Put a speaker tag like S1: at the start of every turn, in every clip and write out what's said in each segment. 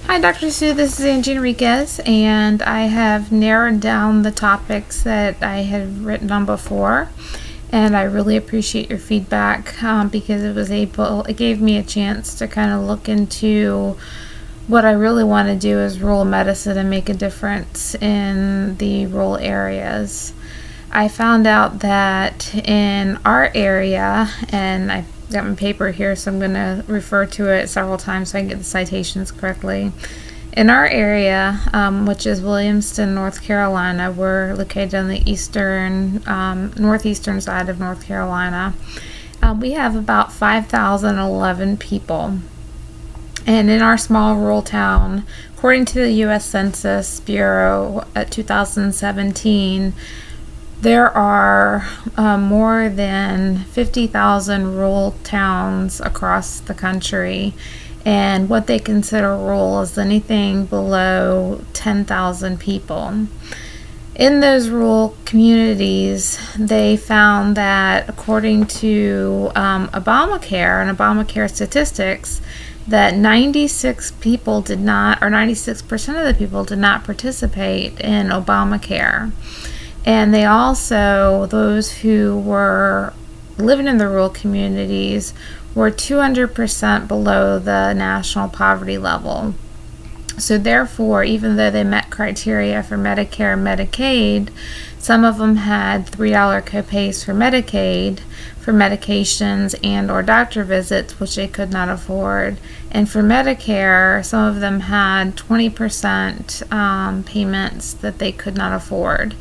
S1: Hi, Dr. Sue. This is Angie Enriquez, and I have narrowed down the topics that I had written on before. And I really appreciate your feedback because it gave me a chance to kind of look into what I really want to do is rural medicine and make a difference in the rural areas. I found out that in our area, and I've got my paper here, so I'm going to refer to it several times so I can get the citations correctly. In our area, which is Williamston, North Carolina, we're located on the northeastern side of North Carolina. We have about 5,011 people. And in our small rural town, according to the U.S. Census Bureau at 2017, there are more than 50,000 rural towns across the country, and what they consider rural is anything below 10,000 people. In those rural communities, they found that according to Obamacare and Obamacare statistics, that 96% of the people did not participate in Obamacare. And they also, those who were living in the rural communities, were 200% below the national poverty level. So therefore, even though they met criteria for Medicare and Medicaid, some of them had $3 copays for Medicaid, for medications and or doctor visits, which they could not afford. And for Medicare, some of them had 20% payments that they could not afford.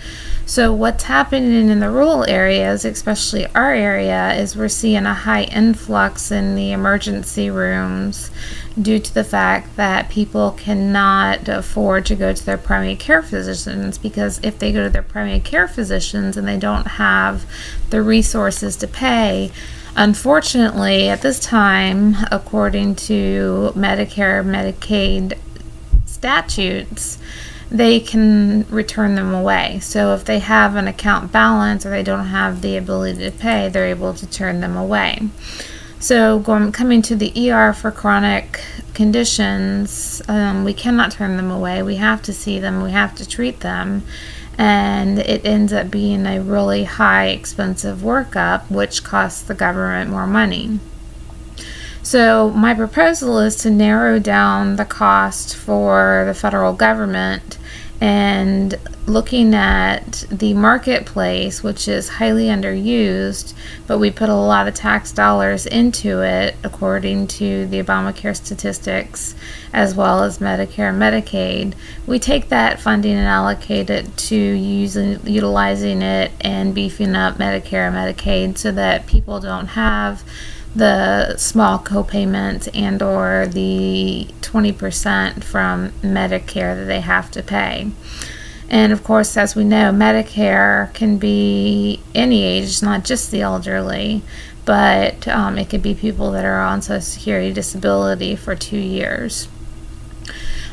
S1: So what's happening in the rural areas, especially our area, is we're seeing a high influx in the emergency rooms due to the fact that people cannot afford to go to their primary care physicians, because if they go to their primary care physicians and they don't have the resources to pay, unfortunately at this time, according to Medicare, Medicaid statutes, they can return them away. So if they have an account balance or they don't have the ability to pay, they're able to turn them away. So coming to the ER for chronic conditions, we cannot turn them away. We have to see them. We have to treat them. And it ends up being a really high, expensive workup, which costs the government more money. So my proposal is to narrow down the cost for the federal government and looking at the marketplace, which is highly underused, but we put a lot of tax dollars into it according to the Obamacare statistics, as well as Medicare and Medicaid. We take that funding and allocate it to utilizing it and beefing up Medicare and Medicaid so that people don't have the small copayments and or the 20% from Medicare that they have to pay. And of course, as we know, Medicare can be any age, not just the elderly, but it could be people that are on Social Security disability for 2 years.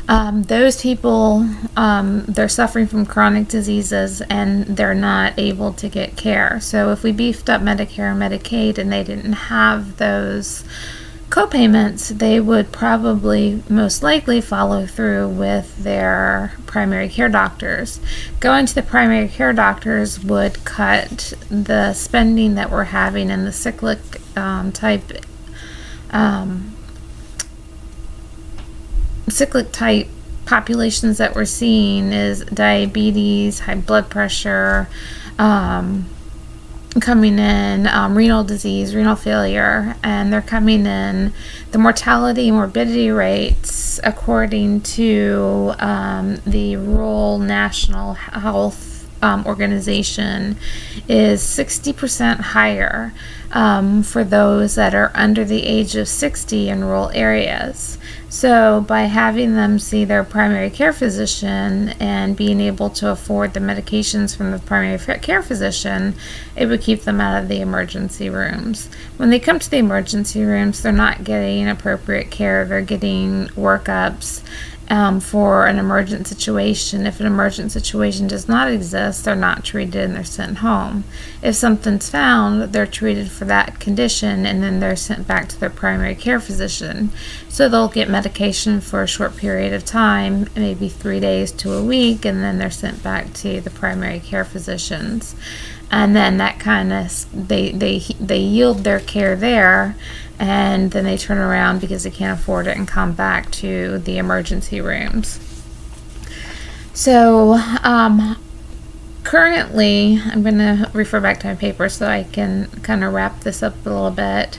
S1: Those people, they're suffering from chronic diseases and they're not able to get care. So if we beefed up Medicare and Medicaid and they didn't have those co-payments, they would probably most likely follow through with their primary care doctors. Going to the primary care doctors would cut the spending that we're having in the cyclic type populations that we're seeing is diabetes, high blood pressure, coming in, renal disease, renal failure, and they're coming in. The mortality and morbidity rates, according to the Rural National Health Organization, is 60% higher for those that are under the age of 60 in rural areas. So by having them see their primary care physician and being able to afford the medications from the primary care physician, it would keep them out of the emergency rooms. When they come to the emergency rooms, they're not getting appropriate care. They're getting workups for an emergent situation. If an emergent situation does not exist, they're not treated and they're sent home. If something's found, they're treated for that condition and then they're sent back to their primary care physician. So they'll get medication for a short period of time, maybe 3 days to a week, and then they're sent back to the primary care physicians. And then that kind of, they yield their care there, and then they turn around because they can't afford it and come back to the emergency rooms. So currently, I'm going to refer back to my paper so I can kind of wrap this up a little bit.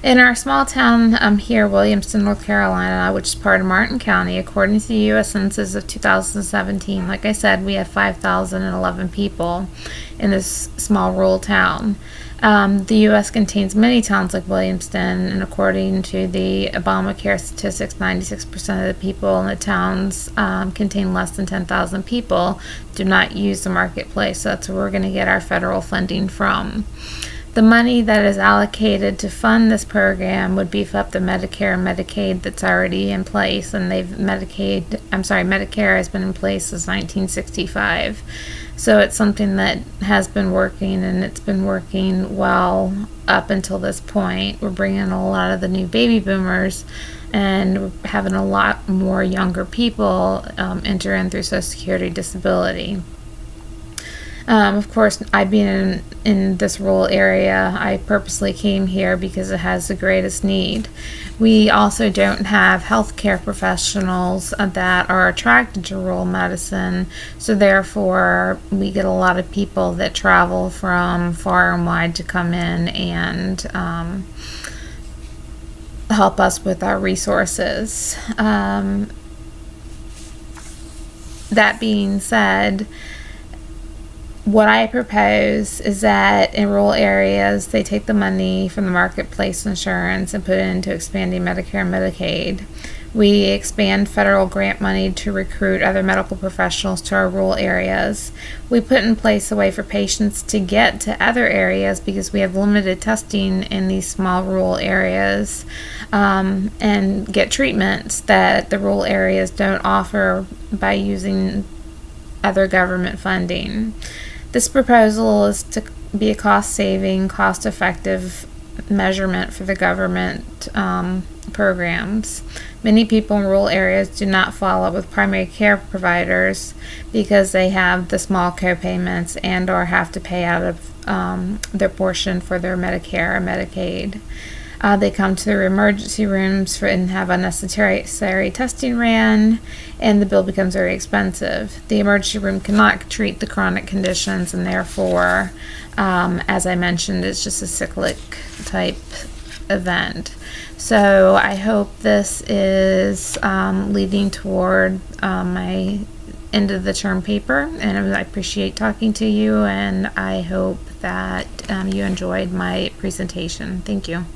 S1: In our small town here, Williamston, North Carolina, which is part of Martin County, according to the U.S. Census of 2017, like I said, we have 5,011 people in this small rural town. The U.S. contains many towns like Williamston, and according to the Obamacare statistics, 96% of the people in the towns contain less than 10,000 people do not use the marketplace. So that's where we're going to get our federal funding from. The money that is allocated to fund this program would beef up the Medicare and Medicaid that's already in place, and Medicare has been in place since 1965. So it's something that has been working, and it's been working well up until this point. We're bringing in a lot of the new baby boomers, and we're having a lot more younger people enter in through Social Security disability. Of course, I being in this rural area, I purposely came here because it has the greatest need. We also don't have healthcare professionals that are attracted to rural medicine, so therefore we get a lot of people that travel from far and wide to come in and help us with our resources. That being said, what I propose is that in rural areas, they take the money from the marketplace insurance and put it into expanding Medicare and Medicaid. We expand federal grant money to recruit other medical professionals to our rural areas. We put in place a way for patients to get to other areas because we have limited testing in these small rural areas, and get treatments that the rural areas don't offer by using other government funding. This proposal is to be a cost-saving, cost-effective measurement for the government programs. Many people in rural areas do not follow up with primary care providers because they have the small co-payments and or have to pay out of their portion for their Medicare or Medicaid. They come to their emergency rooms and have unnecessary testing ran, and the bill becomes very expensive. The emergency room cannot treat the chronic conditions, and therefore, as I mentioned, it's just a cyclic type event. So I hope this is leading toward my end of the term paper, and I appreciate talking to you, and I hope that you enjoyed my presentation. Thank you.